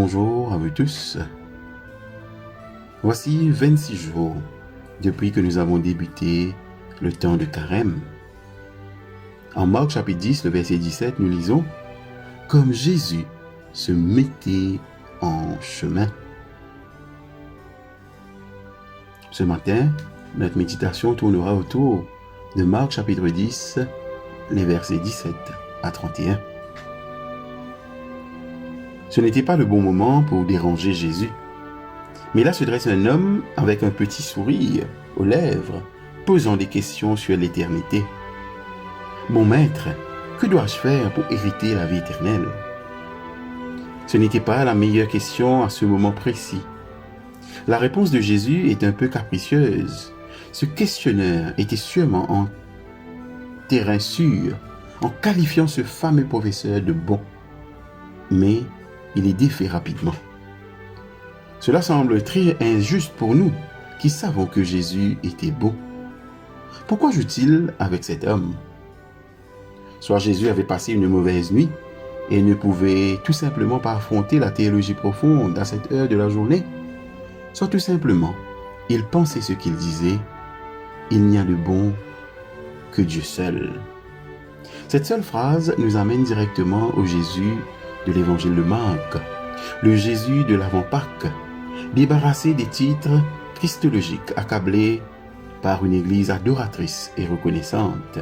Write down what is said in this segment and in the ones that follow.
Bonjour à vous tous. Voici 26 jours depuis que nous avons débuté le temps de Carême. En Marc chapitre 10, le verset 17, nous lisons « Comme Jésus se mettait en chemin ». Ce matin, notre méditation tournera autour de Marc chapitre 10, les versets 17 à 31. Ce n'était pas le bon moment pour déranger Jésus. Mais là se dresse un homme avec un petit sourire aux lèvres, posant des questions sur l'éternité. « Mon maître, que dois-je faire pour hériter la vie éternelle ?» Ce n'était pas la meilleure question à ce moment précis. La réponse de Jésus est un peu capricieuse. Ce questionneur était sûrement en terrain sûr, en qualifiant ce fameux professeur de bon. Mais il est défait rapidement. Cela semble très injuste pour nous qui savons que Jésus était bon. Pourquoi joue-t-il avec cet homme? Soit Jésus avait passé une mauvaise nuit et ne pouvait tout simplement pas affronter la théologie profonde à cette heure de la journée, soit tout simplement, il pensait ce qu'il disait, il n'y a de bon que Dieu seul. Cette seule phrase nous amène directement au Jésus de l'évangile de Marc, le Jésus de l'avant-Pâques, débarrassé des titres christologiques, accablé par une église adoratrice et reconnaissante.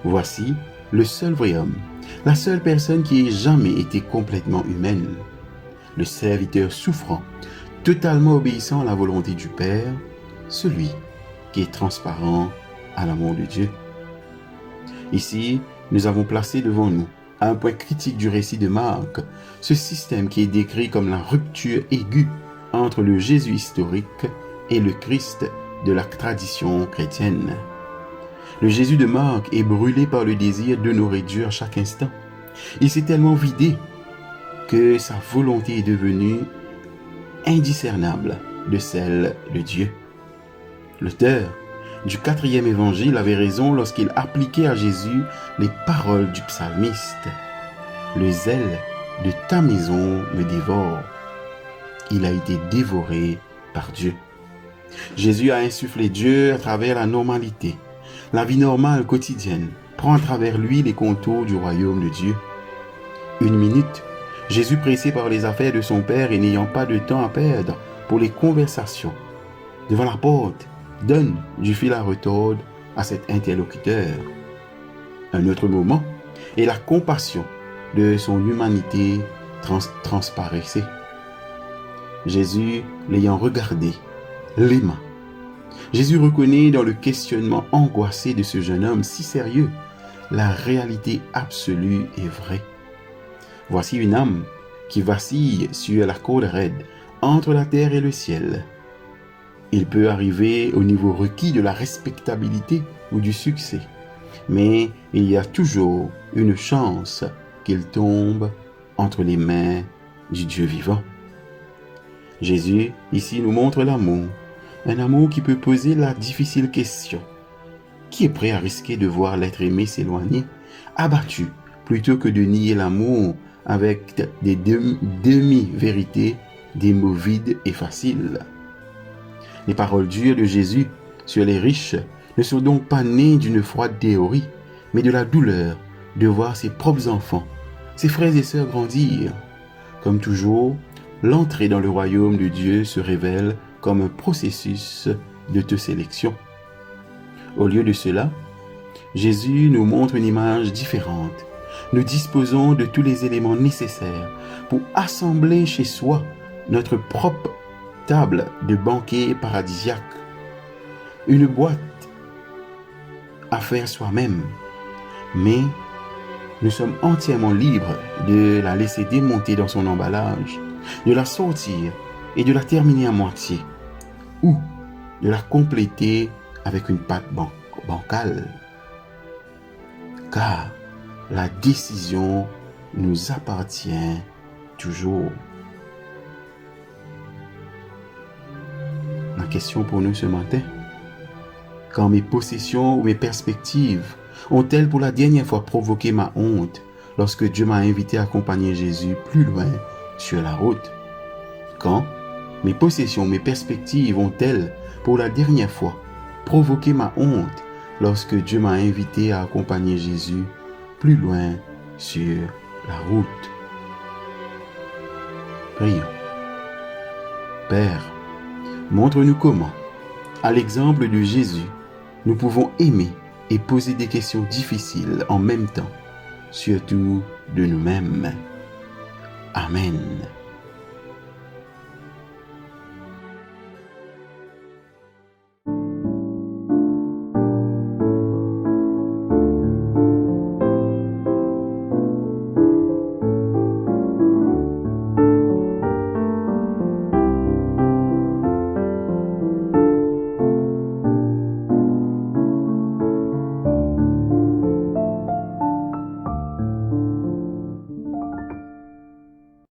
Voici le seul vrai homme, la seule personne qui ait jamais été complètement humaine, le serviteur souffrant, totalement obéissant à la volonté du Père, celui qui est transparent à l'amour de Dieu. Ici, nous avons placé devant nous, à un point critique du récit de Marc, ce système qui est décrit comme la rupture aiguë entre le Jésus historique et le Christ de la tradition chrétienne. Le Jésus de Marc est brûlé par le désir d'honorer Dieu à chaque instant. Il s'est tellement vidé que sa volonté est devenue indiscernable de celle de Dieu. L'auteur du 4e évangile avait raison lorsqu'il appliquait à Jésus les paroles du psalmiste. « Le zèle de ta maison me dévore. » Il a été dévoré par Dieu. Jésus a insufflé Dieu à travers la normalité. La vie normale quotidienne prend à travers lui les contours du royaume de Dieu. Une minute, Jésus pressé par les affaires de son Père et n'ayant pas de temps à perdre pour les conversations, devant la porte, donne du fil à retordre à cet interlocuteur. Un autre moment, et la compassion de son humanité transparaissait. Jésus, l'ayant regardé, l'aima. Jésus reconnaît dans le questionnement angoissé de ce jeune homme si sérieux la réalité absolue et vraie. Voici une âme qui vacille sur la corde raide entre la terre et le ciel. Il peut arriver au niveau requis de la respectabilité ou du succès, mais il y a toujours une chance qu'il tombe entre les mains du Dieu vivant. Jésus, ici, nous montre l'amour, un amour qui peut poser la difficile question. Qui est prêt à risquer de voir l'être aimé s'éloigner, abattu, plutôt que de nier l'amour avec des demi-vérités, des mots vides et faciles? Les paroles dures de Jésus sur les riches ne sont donc pas nées d'une froide théorie, mais de la douleur de voir ses propres enfants, ses frères et sœurs grandir. Comme toujours, l'entrée dans le royaume de Dieu se révèle comme un processus d'autosélection. Au lieu de cela, Jésus nous montre une image différente. Nous disposons de tous les éléments nécessaires pour assembler chez soi notre propre table de banquet paradisiaque, une boîte à faire soi-même, mais nous sommes entièrement libres de la laisser démonter dans son emballage, de la sortir et de la terminer à moitié, ou de la compléter avec une pâte bancale. Car la décision nous appartient toujours. Ma question pour nous ce matin: quand mes possessions ou mes perspectives ont-elles pour la dernière fois provoqué ma honte lorsque Dieu m'a invité à accompagner Jésus plus loin sur la route? Quand mes possessions, mes perspectives ont-elles, pour la dernière fois, provoqué ma honte lorsque Dieu m'a invité à accompagner Jésus plus loin sur la route? Prions. Père, montre-nous comment, à l'exemple de Jésus, nous pouvons aimer et poser des questions difficiles en même temps, surtout de nous-mêmes. Amen.